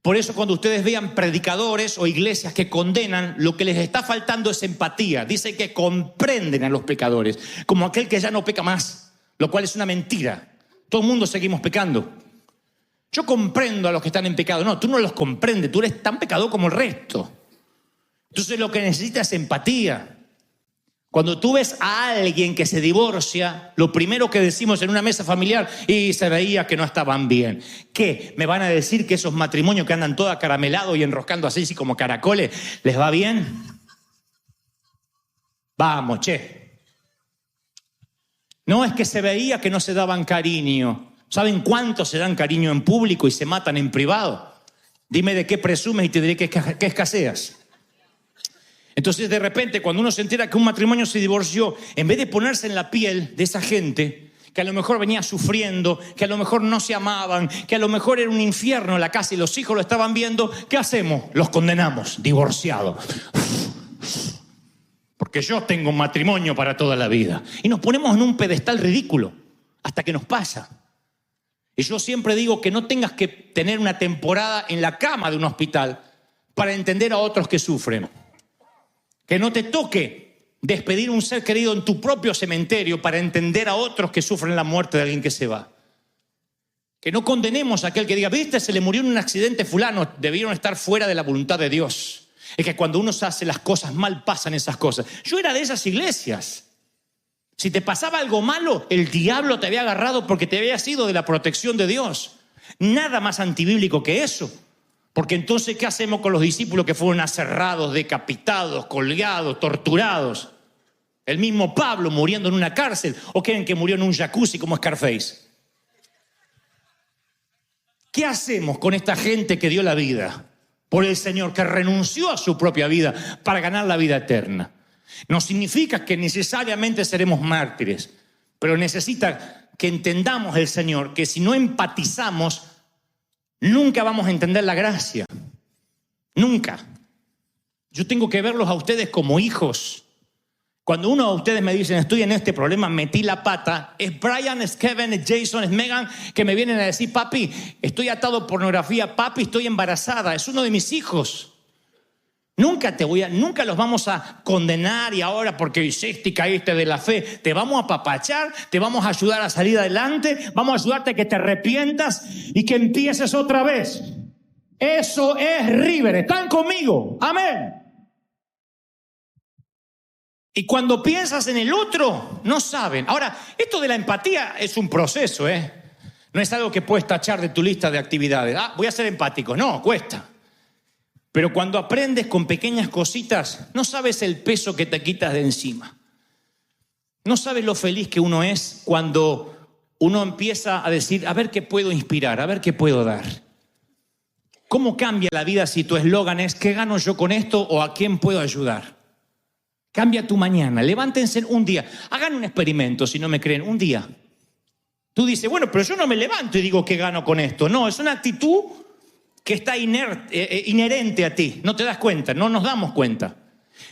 Por eso cuando ustedes vean predicadores o iglesias que condenan, lo que les está faltando es empatía. Dice que comprenden a los pecadores, como aquel que ya no peca más. lo cual es una mentira. Todo el mundo seguimos pecando. Yo comprendo a los que están en pecado. No, tú no los comprendes, tú eres tan pecador como el resto. Entonces lo que necesitas es empatía. Cuando tú ves a alguien que se divorcia, lo primero que decimos en una mesa familiar, y se veía que no estaban bien. ¿Qué? ¿Me van a decir que esos matrimonios que andan todos acaramelados y enroscando así como caracoles, les va bien? Vamos, che. No, es que se veía que no se daban cariño. ¿Saben cuántos se dan cariño en público y se matan en privado? Dime de qué presumes y te diré que escaseas. Entonces, de repente, cuando uno se entera que un matrimonio se divorció, en vez de ponerse en la piel de esa gente que a lo mejor venía sufriendo, que a lo mejor no se amaban, que a lo mejor era un infierno la casa y los hijos lo estaban viendo, ¿qué hacemos? Los condenamos, divorciados. Porque yo tengo un matrimonio para toda la vida. Y nos ponemos en un pedestal ridículo hasta que nos pasa. Y yo siempre digo que no tengas que tener una temporada en la cama de un hospital para entender a otros que sufren. Que no te toque despedir a un ser querido en tu propio cementerio para entender a otros que sufren la muerte de alguien que se va. Que no condenemos a aquel que diga, viste, se le murió en un accidente fulano, debieron estar fuera de la voluntad de Dios. Es que cuando uno hace las cosas mal, pasan esas cosas. Yo era de esas iglesias. Si te pasaba algo malo, el diablo te había agarrado porque te había sido de la protección de Dios. Nada más antibíblico que eso. Porque entonces, ¿qué hacemos con los discípulos que fueron aserrados, decapitados, colgados, torturados? El mismo Pablo muriendo en una cárcel. ¿O creen que murió en un jacuzzi como Scarface? ¿Qué hacemos con esta gente que dio la vida por el Señor, que renunció a su propia vida para ganar la vida eterna? No significa que necesariamente seremos mártires, pero necesita que entendamos el Señor, que si no empatizamos, nunca vamos a entender la gracia. Nunca. Yo tengo que verlos a ustedes como hijos. Cuando uno de ustedes me dicen, estoy en este problema, metí la pata, es Brian, es Kevin, es Jason, es Megan, que me vienen a decir, papi, estoy atado a pornografía, papi, estoy embarazada, es uno de mis hijos. Nunca los vamos a condenar y ahora porque hiciste y caíste de la fe, te vamos a apapachar, te vamos a ayudar a salir adelante, vamos a ayudarte a que te arrepientas y que empieces otra vez. Eso es River, ¿están conmigo? Amén. Y cuando piensas en el otro, no saben. Ahora, esto de la empatía es un proceso, No es algo que puedes tachar de tu lista de actividades. Voy a ser empático. No, cuesta. Pero cuando aprendes con pequeñas cositas, no sabes el peso que te quitas de encima. No sabes lo feliz que uno es cuando uno empieza a decir, a ver qué puedo inspirar, a ver qué puedo dar. ¿Cómo cambia la vida si tu eslogan es, ¿qué gano yo con esto o a quién puedo ayudar? Cambia tu mañana, levántense un día. Hagan un experimento, si no me creen, un día. Tú dices, bueno, pero yo no me levanto y digo, ¿qué gano con esto? No, es una actitud que está inherente a ti. No te das cuenta, no nos damos cuenta.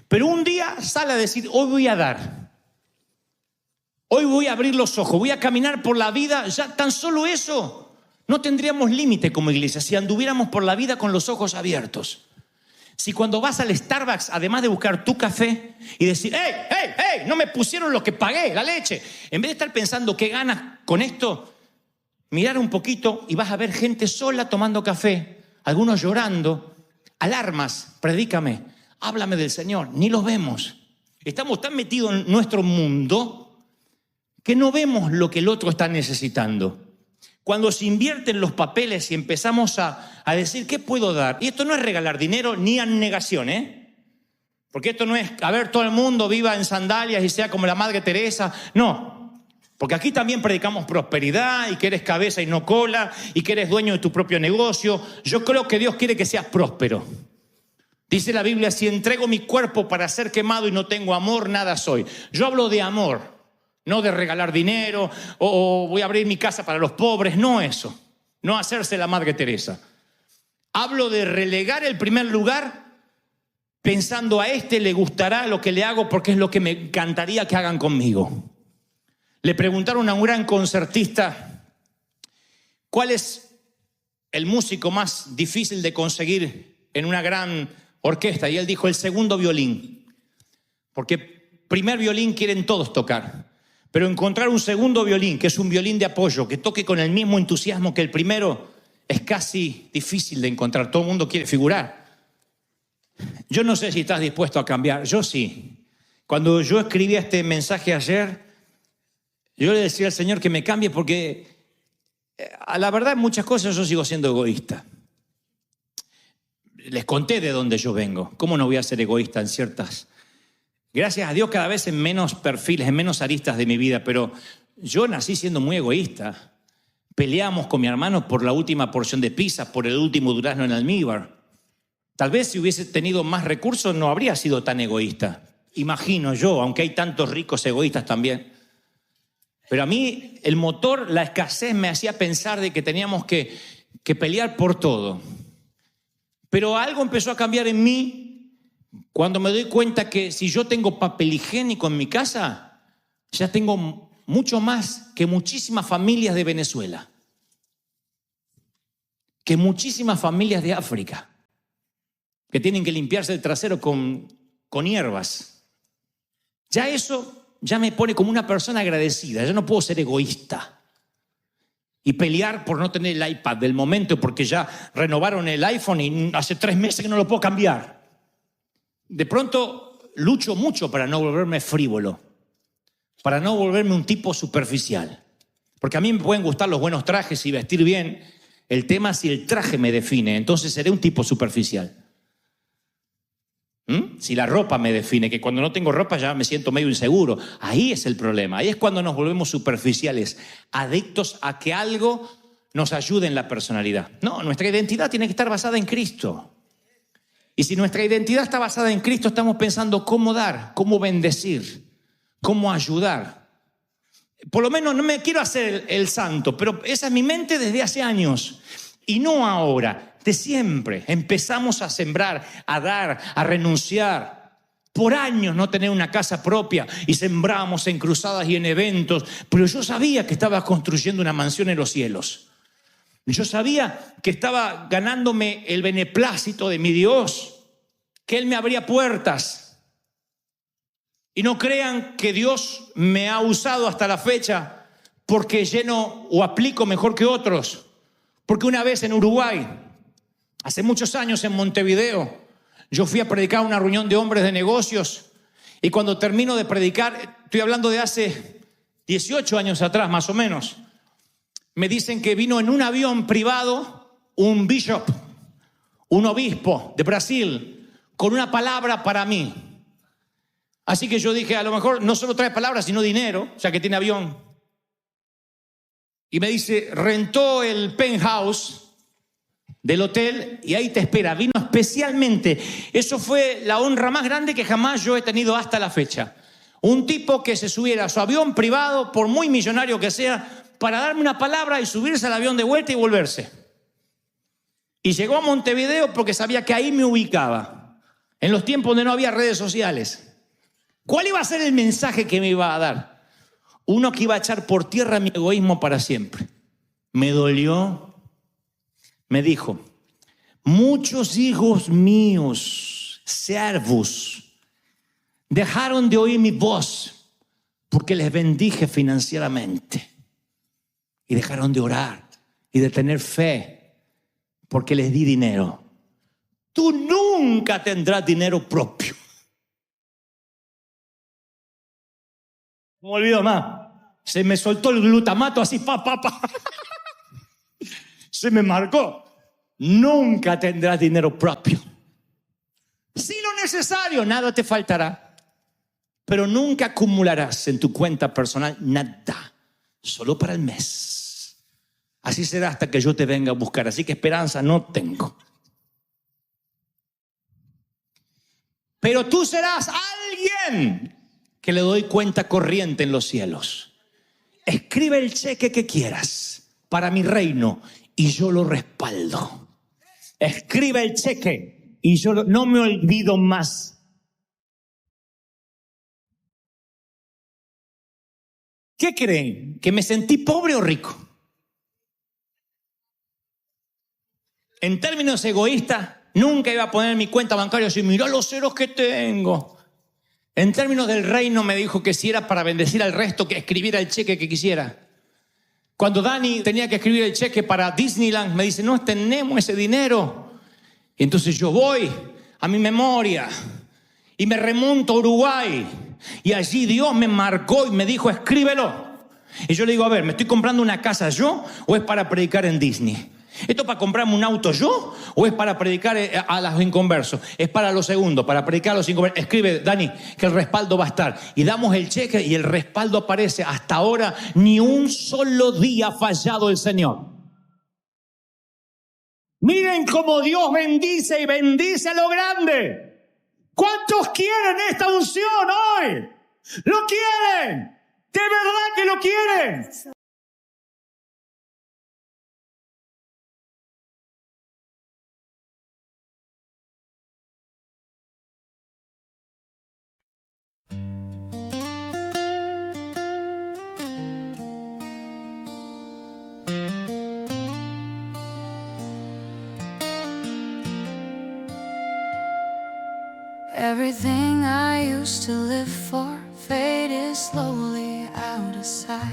Pero un día sale a decir, hoy voy a dar. Hoy voy a abrir los ojos, voy a caminar por la vida. Ya tan solo eso, no tendríamos límite como iglesia si anduviéramos por la vida con los ojos abiertos. Si cuando vas al Starbucks, además de buscar tu café y decir, ¡hey! No me pusieron lo que pagué, la leche. En vez de estar pensando qué ganas con esto, mirar un poquito y vas a ver gente sola tomando café. Algunos llorando, alarmas, predícame, háblame del Señor, ni los vemos. Estamos tan metidos en nuestro mundo que no vemos lo que el otro está necesitando. Cuando se invierten los papeles y empezamos a decir, ¿qué puedo dar? Y esto no es regalar dinero ni abnegación, Porque esto no es, a ver, todo el mundo viva en sandalias y sea como la Madre Teresa. No. Porque aquí también predicamos prosperidad y que eres cabeza y no cola y que eres dueño de tu propio negocio. Yo creo que Dios quiere que seas próspero. Dice la Biblia, si entrego mi cuerpo para ser quemado y no tengo amor, nada soy. Yo hablo de amor, no de regalar dinero o voy a abrir mi casa para los pobres, no eso. No hacerse la Madre Teresa. Hablo de relegar el primer lugar pensando a este le gustará lo que le hago porque es lo que me encantaría que hagan conmigo. Le preguntaron a un gran concertista, ¿cuál es el músico más difícil de conseguir en una gran orquesta? Y él dijo, el segundo violín. Porque primer violín quieren todos tocar, Pero encontrar un segundo violín, que es un violín de apoyo, que toque con el mismo entusiasmo que el primero, es casi difícil de encontrar. Todo el mundo quiere figurar. Yo no sé si estás dispuesto a cambiar. Yo sí. Cuando yo escribía este mensaje ayer, yo le decía al Señor que me cambie porque a la verdad en muchas cosas yo sigo siendo egoísta. Les conté de dónde yo vengo. ¿Cómo no voy a ser egoísta en ciertas? Gracias a Dios cada vez en menos perfiles, en menos aristas de mi vida, pero yo nací siendo muy egoísta. Peleamos con mi hermano por la última porción de pizza, por el último durazno en almíbar. Tal vez si hubiese tenido más recursos no habría sido tan egoísta. Imagino yo, aunque hay tantos ricos egoístas también. Pero a mí el motor, la escasez me hacía pensar de que teníamos que pelear por todo. Pero algo empezó a cambiar en mí cuando me doy cuenta que si yo tengo papel higiénico en mi casa, ya tengo mucho más que muchísimas familias de Venezuela, que muchísimas familias de África, que tienen que limpiarse el trasero con hierbas. Ya eso ya me pone como una persona agradecida. Yo no puedo ser egoísta y pelear por no tener el iPad del momento porque ya renovaron el iPhone y hace 3 meses que no lo puedo cambiar. De pronto lucho mucho para no volverme frívolo, para no volverme un tipo superficial. Porque a mí me pueden gustar los buenos trajes y vestir bien. El tema es si el traje me define, entonces seré un tipo superficial. Si la ropa me define, que cuando no tengo ropa ya me siento medio inseguro. Ahí es el problema, ahí es cuando nos volvemos superficiales, adictos a que algo nos ayude en la personalidad. No, nuestra identidad tiene que estar basada en Cristo. Y si nuestra identidad está basada en Cristo, estamos pensando cómo dar, cómo bendecir, cómo ayudar. Por lo menos no me quiero hacer el santo, pero esa es mi mente desde hace años. Y no ahora, de siempre. Empezamos a sembrar, a dar, a renunciar. Por años no tener una casa propia y sembramos en cruzadas y en eventos. Pero yo sabía que estaba construyendo una mansión en los cielos. Yo sabía que estaba ganándome el beneplácito de mi Dios, que Él me abría puertas. Y no crean que Dios me ha usado hasta la fecha porque lleno o aplico mejor que otros. Porque una vez en Uruguay, hace muchos años en Montevideo, yo fui a predicar a una reunión de hombres de negocios y cuando termino de predicar, estoy hablando de hace 18 años atrás más o menos, me dicen que vino en un avión privado un bishop, un obispo de Brasil, con una palabra para mí. Así que yo dije, a lo mejor no solo trae palabras, sino dinero, o sea que tiene avión. Y me dice, rentó el penthouse del hotel y ahí te espera. Vino especialmente. Eso fue la honra más grande que jamás yo he tenido hasta la fecha. Un tipo que se subiera a su avión privado, por muy millonario que sea, para darme una palabra y subirse al avión de vuelta y volverse. Y llegó a Montevideo porque sabía que ahí me ubicaba, en los tiempos donde no había redes sociales. ¿Cuál iba a ser el mensaje que me iba a dar? Uno que iba a echar por tierra mi egoísmo para siempre. Me dolió. Me dijo, muchos hijos míos, servos, dejaron de oír mi voz porque les bendije financieramente. Y dejaron de orar y de tener fe porque les di dinero. Tú nunca tendrás dinero propio. No me olvido más. Se me soltó el glutamato así, pa. Se me marcó. Nunca tendrás dinero propio. Si lo necesario, nada te faltará. Pero nunca acumularás en tu cuenta personal nada. Solo para el mes. Así será hasta que yo te venga a buscar. Así que esperanza no tengo. Pero tú serás alguien que le doy cuenta corriente en los cielos. Escribe el cheque que quieras para mi reino y yo lo respaldo. Escribe el cheque y yo no me olvido más. ¿Qué creen? ¿Que me sentí pobre o rico? En términos egoístas, nunca iba a poner mi cuenta bancaria así, mirá los ceros que tengo. En términos del reino me dijo que si era para bendecir al resto, que escribiera el cheque que quisiera. Cuando Dani tenía que escribir el cheque para Disneyland, me dice, no tenemos ese dinero. Y entonces yo voy a mi memoria y me remonto a Uruguay. Y allí Dios me marcó y me dijo, escríbelo. Y yo le digo, a ver, ¿me estoy comprando una casa yo o es para predicar en Disney? ¿Esto es para comprarme un auto yo o es para predicar a los inconversos? Es para lo segundo, para predicar a los inconversos. Escribe, Dani, que el respaldo va a estar. Y damos el cheque y el respaldo aparece. Hasta ahora ni un solo día ha fallado el Señor. Miren cómo Dios bendice y bendice a lo grande. ¿Cuántos quieren esta unción hoy? ¿Lo quieren? ¿De verdad que lo quieren? Everything I used to live for faded slowly out of sight.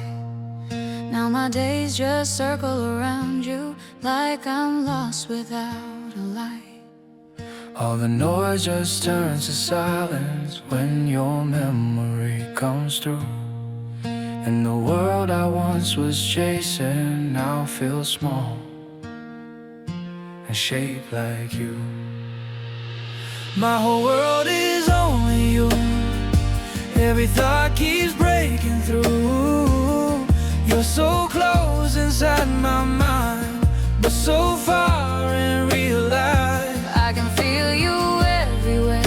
Now my days just circle around you like I'm lost without a light. All the noise just turns to silence when your memory comes through. And the world I once was chasing now feels small and shaped like you. My whole world is only you. Every thought keeps breaking through. You're so close inside my mind, but so far in real life. I can feel you everywhere,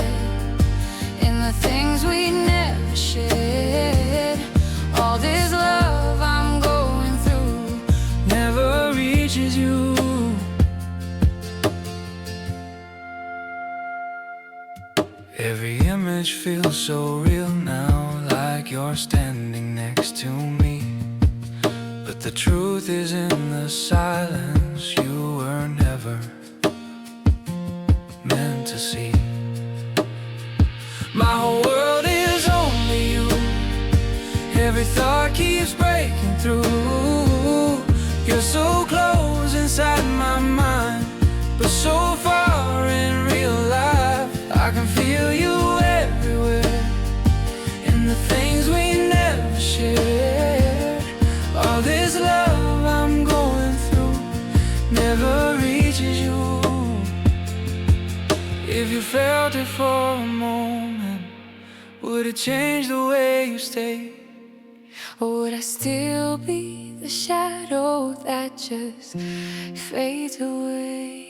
in the things we never shared. All this love I'm going through never reaches you. Every image feels so real now, like you're standing next to me. But the truth is in the silence, you were never meant to see. My whole world is only you. Every thought keeps breaking through. You're so close inside my mind, but so far in real life. I can feel you everywhere, in the things we never shared. All this love I'm going through never reaches you. If you felt it for a moment, would it change the way you stay? Or would I still be the shadow that just fades away?